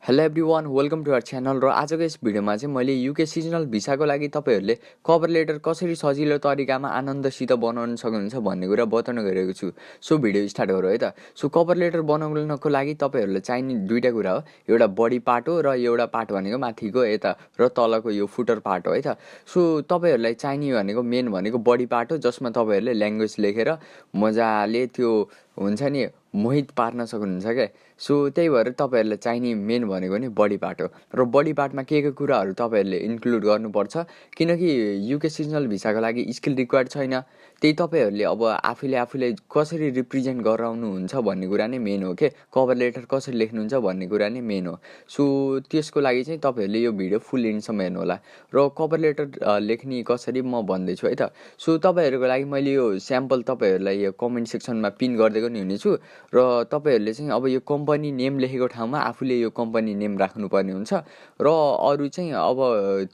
Hello everyone, welcome to our channel. र आजको यस भिडियोमा चाहिँ मैले युके सिजनल भिसाको लागि तपाईँहरूले कभर लेटर कसरी सजिलो तरिकामा आनन्दसित बनाउन सक्नुहुन्छ भन्ने कुरा बताउन गइरहेको छु। सो भिडियो स्टार्ट गरौँ है त। सो कभर लेटर बनाउनको लागि तपाईँहरूलाई चाहिने दुईवटा कुरा हो, एउटा बडी पार्ट हो र एउटा पार्ट भनेको माथिको यता र तलको यो फुटर पार्ट हो है त। सो तपाईँहरूलाई चाहिने भनेको मेन भनेको बडी पार्ट हो, जसमा तपाईँहरूले ल्याङ्ग्वेज लेखेर मजाले त्यो हुन्छ नि मोहित पार्न सक्नुहुन्छ क्या। सो त्यही भएर तपाईँहरूलाई चाहिने मेन भनेको नि बडी पार्ट हो। र बडी पार्टमा के कुराहरू तपाईँहरूले इन्क्लुड गर्नुपर्छ, किनकि युके सिजनल भिसाको लागि स्किल रिक्वायर्ड छैन। त्यही तपाईँहरूले अब आफूले कसरी रिप्रेजेन्ट गराउनुहुन्छ भन्ने कुरा नै मेन हो के, कभर लेटर कसरी लेख्नुहुन्छ भन्ने कुरा नै मेन हो। सो त्यसको लागि चाहिँ तपाईँहरूले यो भिडियो फुल एन्डसम्म हेर्नु होला। र कभर लेटर लेख्ने कसरी म भन्दैछु है त। सो तपाईँहरूको लागि मैले यो स्याम्पल तपाईँहरूलाई यो कमेन्ट सेक्सनमा पिन गरिदिएको नि हुनेछु। र तपाईँहरूले चाहिँ अब यो कम्पनी नेम लेखेको ठाउँमा आफूले यो कम्पनी नेम राख्नुपर्ने हुन्छ। र अरू चाहिँ अब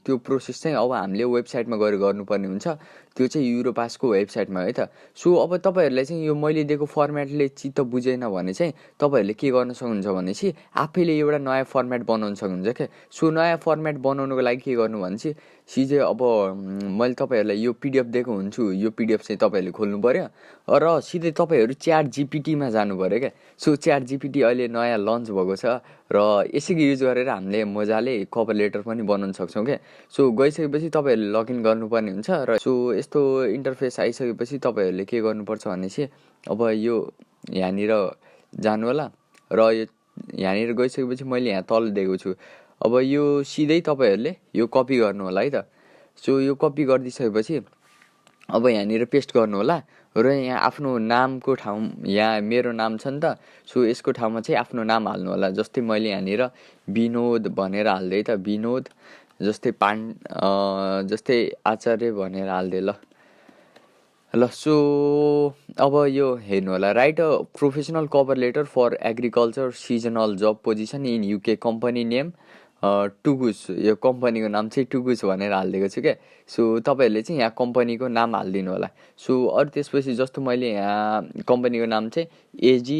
त्यो प्रोसेस चाहिँ अब हामीले वेबसाइटमा गएर गर्नुपर्ने हुन्छ, त्यो चाहिँ युरोपासको वेबसाइटमा है त। सो अब तपाईँहरूलाई चाहिँ यो मैले दिएको फर्मेटले चित्त बुझेन भने चाहिँ तपाईँहरूले के गर्न सक्नुहुन्छ भनेपछि आफैले एउटा नयाँ फर्मेट बनाउन सक्नुहुन्छ क्या। सो नयाँ फर्मेट बनाउनुको लागि के गर्नु भनेपछि सिधै अब मैले तपाईँहरूलाई यो पिडिएफ दिएको हुन्छु, यो पिडिएफ चाहिँ तपाईँहरूले खोल्नु पऱ्यो र सिधै तपाईँहरू च्याट जिपिटीमा जानु पऱ्यो क्या। सो च्याट जिपिटी अहिले नयाँ लन्च भएको छ र यसैको युज गरेर हामीले मजाले कभर लेटर पनि बनाउन सक्छौँ क्या। सो गइसकेपछि तपाईँहरूले लगइन गर्नुपर्ने हुन्छ। र सो यस्तो इन्टरफेस आइसकेपछि तपाईँहरूले के गर्नुपर्छ भनेपछि अब यो यहाँनिर जानु होला र यो यहाँनिर गइसकेपछि मैले यहाँ तल दिएको छु। अब यो सिधै तपाईँहरूले यो कपी गर्नु होला है त। सो यो कपी गरिदिइसकेपछि अब यहाँनिर पेस्ट गर्नु होला र यहाँ आफ्नो नामको ठाउँ, यहाँ मेरो नाम छ नि त। सो यसको ठाउँमा चाहिँ आफ्नो नाम हाल्नु होला। जस्तै मैले यहाँनिर विनोद भनेर हाल्दै त, विनोद जस्तै जस्तै आचार्य भनेर हाल्दै ल। सो अब यो हेर्नु होला, write a professional cover letter for agriculture seasonal job position in UK, company name टुकुस, यो कम्पनीको नाम चाहिँ टुकुस भनेर हालिदिएको छु क्या। सो तपाईँहरूले चाहिँ यहाँ कम्पनीको नाम हालिदिनु होला। सो अरू त्यसपछि जस्तो मैले यहाँ कम्पनीको नाम चाहिँ एजी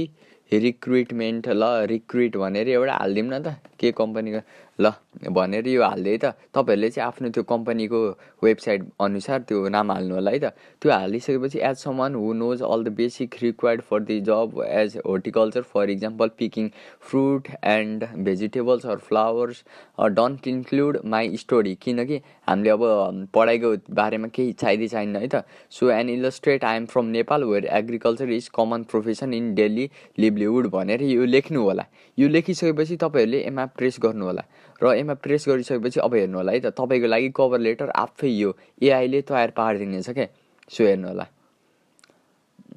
रिक्रुटमेन्ट ल, रिक्रुट भनेर एउटा हालिदिउँ न त, के कम्पनीको ल भनेर यो हालिदिएँ त। तपाईँहरूले चाहिँ आफ्नो त्यो कम्पनीको वेबसाइट अनुसार त्यो नाम हाल्नु होला है त। त्यो हालिसकेपछि as someone who knows all the basic required for the job as horticulture, for example picking fruit and vegetables or flowers, don't include my story, किनकि हामीले अब पढाइको बारेमा केही चाहिन्न है त। So and illustrate I am from Nepal where agriculture is common profession in daily livelihood भनेर यो लेख्नु होला। यो लेखिसकेपछि तपाईँहरूले एमा प्रेस गर्नु होला र एमा प्रेस गरिसकेपछि अब हेर्नु होला है त, तपाईँको लागि कभर लेटर आफै यो एआईले तयार पारिदिनेछ क्या। सो हेर्नु होला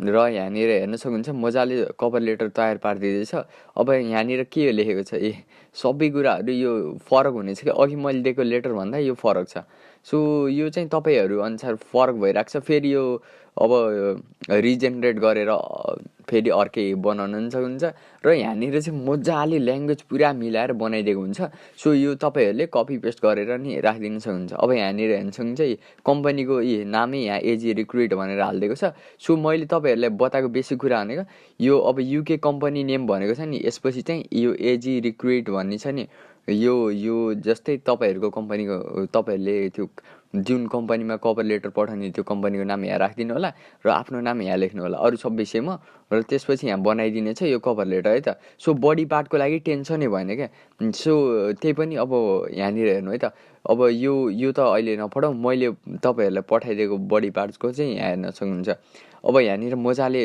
र यहाँनिर हेर्न सक्नुहुन्छ मजाले कभर लेटर तयार पारिदिँदैछ। अब यहाँनिर के लेखेको छ, सबै कुराहरू यो फरक हुनेछ कि अघि मैले दिएको लेटर भन्दा यो फरक छ। सो यो चाहिँ तपाईँहरू अनुसार फरक भइरहेको छ। फेरि यो अब रिजेनेरेट गरेर फेरि अर्कै बनाउन पनि सक्नुहुन्छ र यहाँनिर चाहिँ मजाले ल्याङ्ग्वेज पुरा मिलाएर बनाइदिएको हुन्छ। सो यो तपाईँहरूले कपी पेस्ट गरेर नि राखिदिनु सक्नुहुन्छ। अब यहाँनिर हेर्न सक्नुहुन्छ कम्पनीको नामै यहाँ एजी रिक्रुट भनेर हालिदिएको छ। सो मैले तपाईँहरूलाई बताएको बेसिक कुरा भनेको यो अब युके कम्पनी नेम भनेको छ नि, यसपछि चाहिँ यो एजी रिक्रुट भन्ने छ नि, यो जस्तै तपाईँहरूको कम्पनीको तपाईँहरूले त्यो जुन कम्पनीमा कभर लेटर पठाउने त्यो कम्पनीको नाम यहाँ राखिदिनु होला र आफ्नो नाम यहाँ लेख्नु होला, अरू सबै सेम हो। र त्यसपछि यहाँ बनाइदिनेछ यो कभर लेटर है त। सो बडी पार्टको लागि टेन्सनै भएन क्या। सो त्यही पनि अब यहाँनिर हेर्नु है त। अब यो त अहिले नपढौँ, मैले तपाईँहरूलाई पठाइदिएको बडी पार्ट्सको चाहिँ यहाँ हेर्न सक्नुहुन्छ। अब यहाँनिर मजाले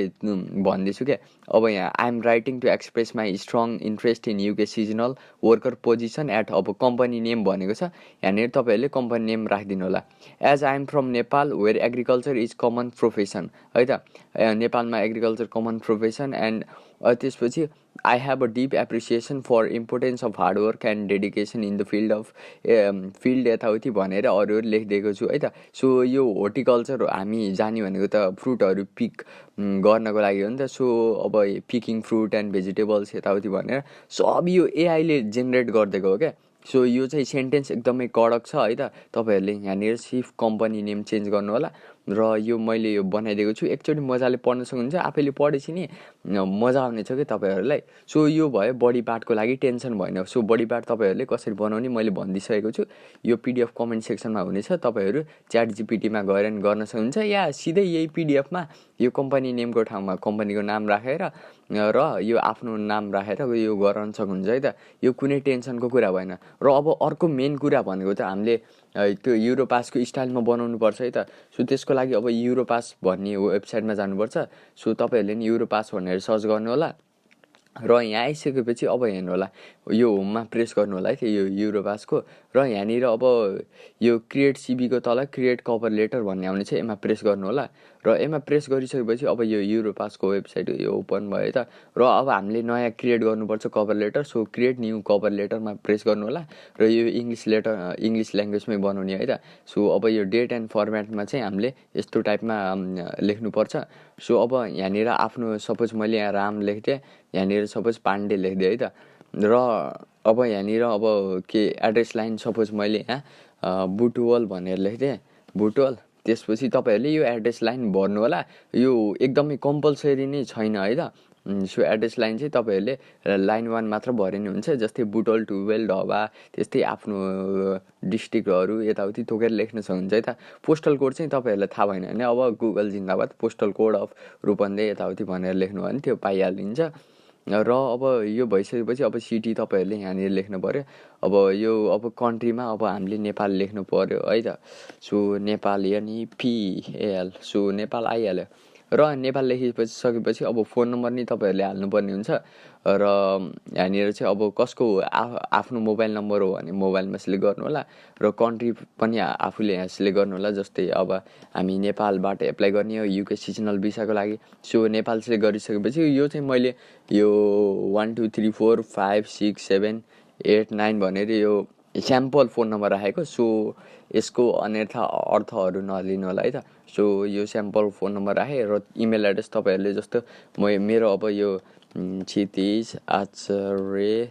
भन्दैछु क्या। अब यहाँ I'm writing to express my strong interest in UK seasonal worker position at, अब कम्पनी नेम भनेको छ, यहाँनिर तपाईँहरूले कम्पनी नेम राखिदिनु होला। As I'm from Nepal where agriculture is common profession है त, नेपालमा एग्रिकल्चर कमन प्रोफेसन। एन्ड त्यसपछि I have a deep appreciation for importance of hard work and dedication in the field of field यताउति भनेर अरू लेखिदिएको छु है त। सो यो हर्टिकल्चर हामी जाने भनेको त फ्रुटहरू पिक गर्नको लागि हो नि त। सो अब पिकिङ फ्रुट एन्ड भेजिटेबल्स यताउति भनेर सब यो एआईले जेनेरेट गरिदिएको हो क्या। सो यो चाहिँ सेन्टेन्स एकदमै कडक छ है त। तपाईँहरूले यहाँनिर सिर्फ कम्पनी नेम चेन्ज गर्नु होला, र यो मैले यो बनाइदिएको छु, एकचोटि मजाले पढ्न सक्नुहुन्छ। आफैले पढेपछि नि मजा आउनेछ कि तपाईँहरूलाई। सो यो भयो बडी पार्टको लागि, टेन्सन भएन। सो बडी पार्ट तपाईँहरूले कसरी बनाउने मैले भनिदिइसकेको छु। यो PDF कमेन्ट सेक्सनमा हुनेछ, तपाईँहरू च्याट जिपिटीमा गएर नि गर्न सक्नुहुन्छ, या सिधै यही PDFमा यो कम्पनी नेमको ठाउँमा कम्पनीको नाम राखेर र यो आफ्नो नाम राखेर यो गराउन सक्नुहुन्छ है त। यो कुनै टेन्सनको कुरा भएन। र अब अर्को मेन कुरा भनेको त हामीले त्यो युरोपासको स्टाइलमा बनाउनुपर्छ है त। सो त्यसको लागि अब युरोपास भन्ने वेबसाइटमा जानुपर्छ। सो तपाईँहरूले नि युरोपास भनेर सर्च गर्नु होला, र यहाँ आइसकेपछि अब हेर्नु होला, यो होममा प्रेस गर्नु होला है त्यो यो युरोपासको। र यहाँनिर अब यो क्रिएट CVको तल क्रिएट कभर लेटर भन्ने आउनेछ, यसमा प्रेस गर्नु होला। र यसमा प्रेस गरिसकेपछि अब यो युरोपासको वेबसाइट यो ओपन भयो त। र अब हामीले नयाँ क्रिएट गर्नुपर्छ cover letter. So create new cover लेटरमा प्रेस गर्नु होला, र यो इङ्ग्लिस ल्याङ्ग्वेजमै बनाउने है त। सो अब यो डेट एन्ड फर्मेटमा चाहिँ हामीले यस्तो टाइपमा लेख्नुपर्छ। सो अब यहाँनिर आफ्नो सपोज मैले यहाँ राम लेख्थेँ, यहाँनिर सपोज पाण्डे लेखिदिएँ है त। र अब यहाँनिर अब के एड्रेस लाइन सपोज मैले यहाँ बुटवल भनेर लेख्थेँ, बुटवल। त्यसपछि तपाईँहरूले यो एड्रेस लाइन भर्नु होला। यो एकदमै कम्पलसरी नै छैन है त। सो एड्रेस लाइन चाहिँ तपाईँहरूले लाइन 1 मात्र भरे नि हुन्छ। जस्तै बुटवल, टुवेल, ढबा, त्यस्तै आफ्नो डिस्ट्रिक्टहरू यताउति तोकेर लेख्न सक्नुहुन्छ है त। पोस्टल कोड चाहिँ तपाईँहरूलाई थाहा भएन भने अब Google Zindabad postal code of Rupandehi यताउति भनेर लेख्नु भयो भने त्यो पाइहालिन्छ। र अब यो भइसकेपछि अब सिटी तपाईँहरूले यहाँनिर लेख्नु पऱ्यो। अब यो अब कन्ट्रीमा अब हामीले नेपाल लेख्नु पऱ्यो है त। So Nepal NEPAL, so Nepal आइहाल्यो। र नेपाल लेखिसकेपछि अब फोन नम्बर नि तपाईँहरूले हाल्नुपर्ने हुन्छ। र यहाँनिर चाहिँ अब कसको आफ्नो मोबाइल नम्बर हो भने मोबाइलमा सिलेक्ट गर्नु होला, र कन्ट्री पनि आफूले यहाँ सिलेक्ट गर्नु होला। जस्तै अब हामी नेपालबाट एप्लाई गर्ने हो UK सिजनल भिसाको लागि। सो नेपाल सिलेक्ट गरिसकेपछि यो चाहिँ मैले यो 1 2 3 4 5 6 7 8 9 भनेर यो स्याम्पल फोन नम्बर राखेको। सो यसको अन्यथा अर्थहरू नलिनु होला है त। सो यो स्याम्पल फोन नम्बर राखेँ, र इमेल एड्रेस तपाईँहरूले जस्तो मेरो अब यो क्षितिज आचार्य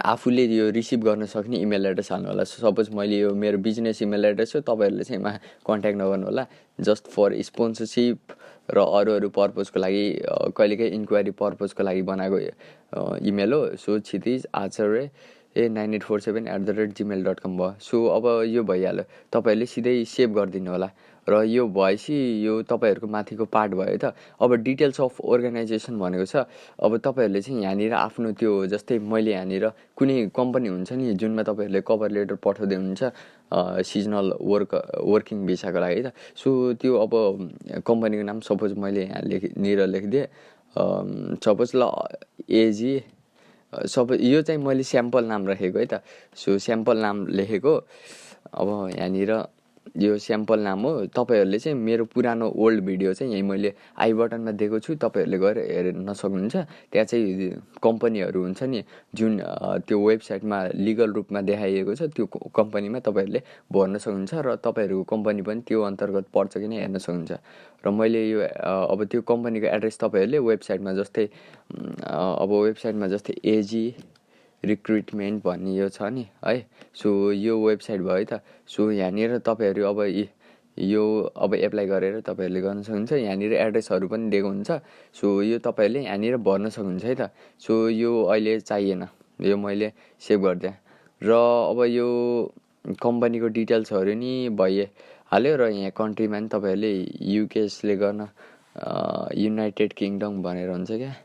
आफूले यो रिसिभ गर्न सक्ने इमेल एड्रेस हाल्नु होला। सपोज मैले यो मेरो बिजनेस इमेल एड्रेस हो, तपाईँहरूले चाहिँ यसमा कन्ट्याक्ट नगर्नु होला। जस्ट फर स्पोन्सरसिप र अरू पर्पजको लागि, कहिलेकाहीँ इन्क्वायरी पर्पजको लागि बनाएको इमेल हो। सो क्षितिज आचार्य 9847@gmail.com भयो। सो अब यो भइहाल्यो, तपाईँहरूले सिधै सेभ गरिदिनु होला। र यो भएपछि यो तपाईँहरूको माथिको पार्ट भयो त। अब डिटेल्स अफ अर्गनाइजेसन भनेको छ। अब तपाईँहरूले चाहिँ यहाँनिर आफ्नो त्यो जस्तै मैले यहाँनिर कुनै कम्पनी हुन्छ नि जुनमा तपाईँहरूले कभर लेटर पठाउँदै हुनुहुन्छ सिजनल वर्किङ भिसाको लागि है त। सो त्यो अब कम्पनीको नाम सपोज मैले यहाँ लेखिदिएँ, सपोज ल एजी सबै, यो चाहिँ मैले स्याम्पल नाम राखेको है त। सो स्याम्पल नाम लेखेको। अब यहाँनिर यो स्याम्पल नाम हो। तपाईँहरूले चाहिँ मेरो पुरानो ओल्ड भिडियो चाहिँ यहीँ मैले आई बटनमा दिएको छु, तपाईँहरूले गएर हेर्न सक्नुहुन्छ। त्यहाँ चाहिँ कम्पनीहरू हुन्छ नि जुन त्यो वेबसाइटमा लिगल रूपमा देखाइएको छ, त्यो कम्पनीमा तपाईँहरूले भर्न सक्नुहुन्छ। र तपाईँहरूको कम्पनी पनि त्यो अन्तर्गत पर्छ कि नै हेर्न सक्नुहुन्छ। र मैले यो अब त्यो कम्पनीको एड्रेस तपाईँहरूले वेबसाइटमा जस्तै एजी रिक्रुटमेन्ट भन्ने यो छ नि है। सो यो वेबसाइट भयो त। सो यहाँनिर तपाईँहरू अब यो अब एप्लाई गरेर तपाईँहरूले गर्न सक्नुहुन्छ। यहाँनिर एड्रेसहरू पनि दिएको हुन्छ। सो यो तपाईँहरूले यहाँनिर भर्न सक्नुहुन्छ है त। सो यो अहिले चाहिएन, यो मैले सेभ गरिदिएँ। र अब यो कम्पनीको डिटेल्सहरू नि भइहाल्यो। र यहाँ कन्ट्रीमा नि तपाईँहरूले UK सिलेक्ट गर्न युनाइटेड किङडम भनेर हुन्छ क्या।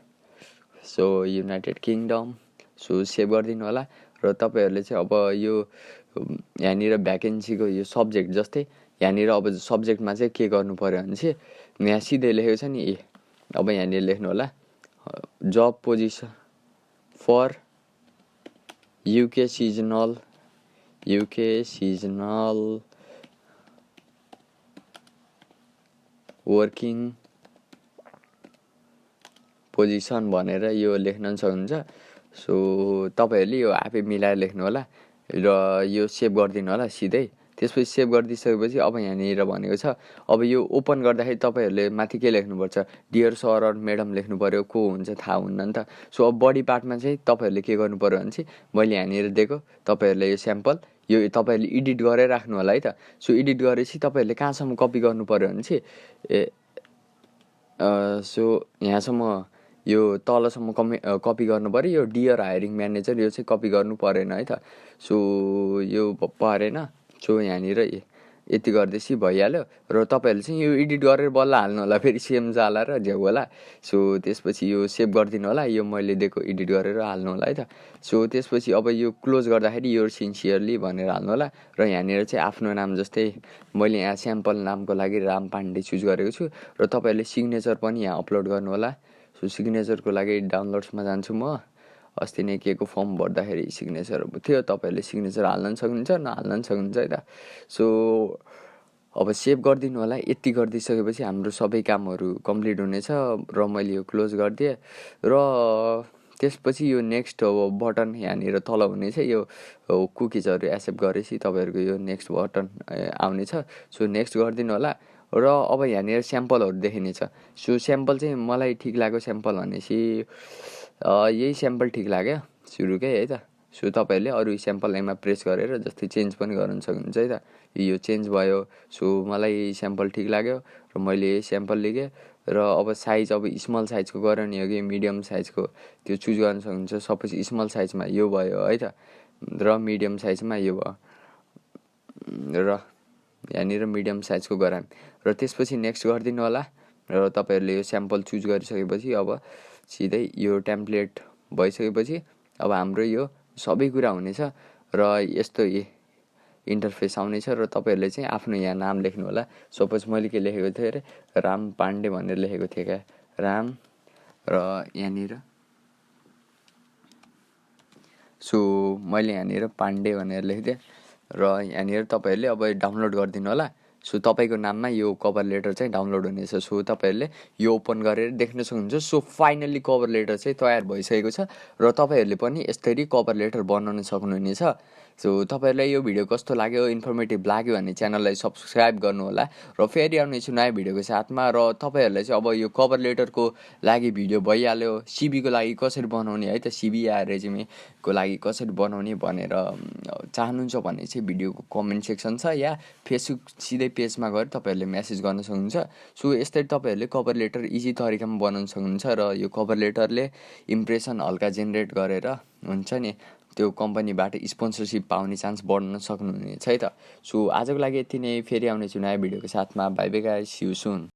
So United kingdom, so save गरिदिनु होला। र तपाईँहरूले चाहिँ अब यो यहाँनिर भ्याकेन्सीको यो सब्जेक्ट जस्तै यहाँनिर अब सब्जेक्टमा चाहिँ के गर्नु पऱ्यो भने चाहिँ यहाँ सिधै लेखेको छ नि, अब यहाँनिर लेख्नु होला job position for UK seasonal working position भनेर यो लेख्न सक्नुहुन्छ। सो तपाईँहरूले यो आफै मिलाएर लेख्नु होला र यो सेभ गरिदिनु होला सिधै। त्यसपछि सेभ गरिदिइसकेपछि अब यहाँनिर भनेको छ, अब यो ओपन गर्दाखेरि तपाईँहरूले माथि के लेख्नुपर्छ, डियर सर अर म्याडम लेख्नु पऱ्यो। को हुन्छ थाहा हुन्न नि त। सो अब बडी पार्टमा चाहिँ तपाईँहरूले के गर्नु पऱ्यो भने चाहिँ मैले यहाँनिर दिएको, तपाईँहरूले यो स्याम्पल यो तपाईँहरूले एडिट गरेर राख्नु होला है त। सो एडिट गरेपछि तपाईँहरूले कहाँसम्म कपी गर्नु पऱ्यो भने चाहिँ सो यहाँसम्म यो तलसम्म कपी गर्नु पऱ्यो। यो डियर हायरिङ म्यानेजर यो चाहिँ कपी गर्नु परेन है त। सो यो परेन। सो यहाँनिर यति गर्दैछ भइहाल्यो। र तपाईँहरूले चाहिँ यो एडिट गरेर बल्ल हाल्नु होला, फेरि सेम जाला र झ्याउ होला। सो त्यसपछि यो सेभ गरिदिनु होला, यो मैले दिएको एडिट गरेर हाल्नु होला है त। सो त्यसपछि अब यो क्लोज गर्दाखेरि यो सिन्सियरली भनेर हाल्नु होला। र यहाँनिर चाहिँ आफ्नो नाम जस्तै मैले यहाँ स्याम्पल नामको लागि राम पाण्डे चुज गरेको छु। र तपाईँहरूले सिग्नेचर पनि यहाँ अपलोड गर्नु होला। सो सिग्नेचरको लागि डाउनलोड्समा जान्छु म। अस्ति नै के को फर्म भर्दाखेरि सिग्नेचर थियो, तपाईँहरूले सिग्नेचर हाल्न पनि सक्नुहुन्छ, नहाल्न पनि सक्नुहुन्छ है त। सो अब सेभ गरिदिनु होला। यति गरिदिइसकेपछि हाम्रो सबै कामहरू कम्प्लिट हुनेछ र मैले यो क्लोज गरिदिएँ। र त्यसपछि यो नेक्स्ट बटन यहाँनिर तल हुनेछ, यो कुकिजहरू एक्सेप्ट गरेपछि तपाईँहरूको यो नेक्स्ट बटन आउनेछ। सो नेक्स्ट गरिदिनु होला। र अब यहाँनिर स्याम्पलहरू देखिनेछ। सो स्याम्पल चाहिँ मलाई ठिक लाग्यो स्याम्पल भनेपछि यही स्याम्पल ठिक लाग्यो सुरुकै है त। सो तपाईँहरूले अरू स्याम्पल एमा प्रेस गरेर जस्तै चेन्ज पनि गर्न सक्नुहुन्छ है त। यो चेन्ज भयो। सो मलाई स्याम्पल ठिक लाग्यो र मैले स्याम्पल लिएँ। र अब साइज अब स्मल साइजको गऱ्यो नि हो कि मिडियम साइजको त्यो चुज गर्न सक्नुहुन्छ। सपोज स्मल साइजमा यो भयो है त, र मिडियम साइजमा यो भयो, र यहाँनिर मिडियम साइजको गराएँ। र त्यसपछि नेक्स्ट गरिदिनु होला। र तपाईँहरूले यो स्याम्पल चुज गरिसकेपछि अब सिधै यो टेम्प्लेट भइसकेपछि अब हाम्रो यो सबै कुरा हुनेछ र यस्तो इन्टरफेस आउनेछ। र तपाईँहरूले चाहिँ आफ्नो यहाँ नाम लेख्नु होला। सपोज मैले के लेखेको थिएँ अरे राम पाण्डे भनेर लेखेको थिएँ क्या, राम, र यहाँनिर सो मैले यहाँनिर पाण्डे भनेर लेखिदिएँ। र यहाँनिर तपाईँहरूले अब डाउनलोड गरिदिनु होला। सो तपाईँको नाममा यो कभर लेटर चाहिँ डाउनलोड हुनेछ। सो तपाईँहरूले यो ओपन गरेर देख्न सक्नुहुन्छ। सो फाइनल्ली कभर लेटर चाहिँ तयार भइसकेको छ र तपाईँहरूले पनि यसरी कभर लेटर बनाउन सक्नुहुनेछ। सो तपाईँहरूलाई यो भिडियो कस्तो लाग्यो, इन्फर्मेटिभ लाग्यो भने च्यानललाई सब्सक्राइब गर्नुहोला। र फेरि आउनेछु नयाँ भिडियोको साथमा। र तपाईँहरूलाई चाहिँ अब यो कभर लेटरको लागि भिडियो भइहाल्यो, सिबीको लागि कसरी बनाउने है त, सिबी या रेज्युमेको लागि कसरी बनाउने भनेर चाहनुहुन्छ भने चाहिँ भिडियोको कमेन्ट सेक्सन छ या फेसबुक सिधै पेजमा गएर तपाईँहरूले मेसेज गर्न सक्नुहुन्छ। सो यस्तै तपाईँहरूले कभर लेटर इजी तरिकामा बनाउन सक्नुहुन्छ। र यो कभर लेटरले इम्प्रेसन हल्का जेनेरेट गरेर हुन्छ नि त्यो कम्पनीबाट स्पोन्सरसिप पाउने चान्स बढ्न सक्नुहुनेछ है त। सो आजको लागि यति नै, फेरि आउनेछु नयाँ भिडियोको साथमा। Bye bye guys, see you soon.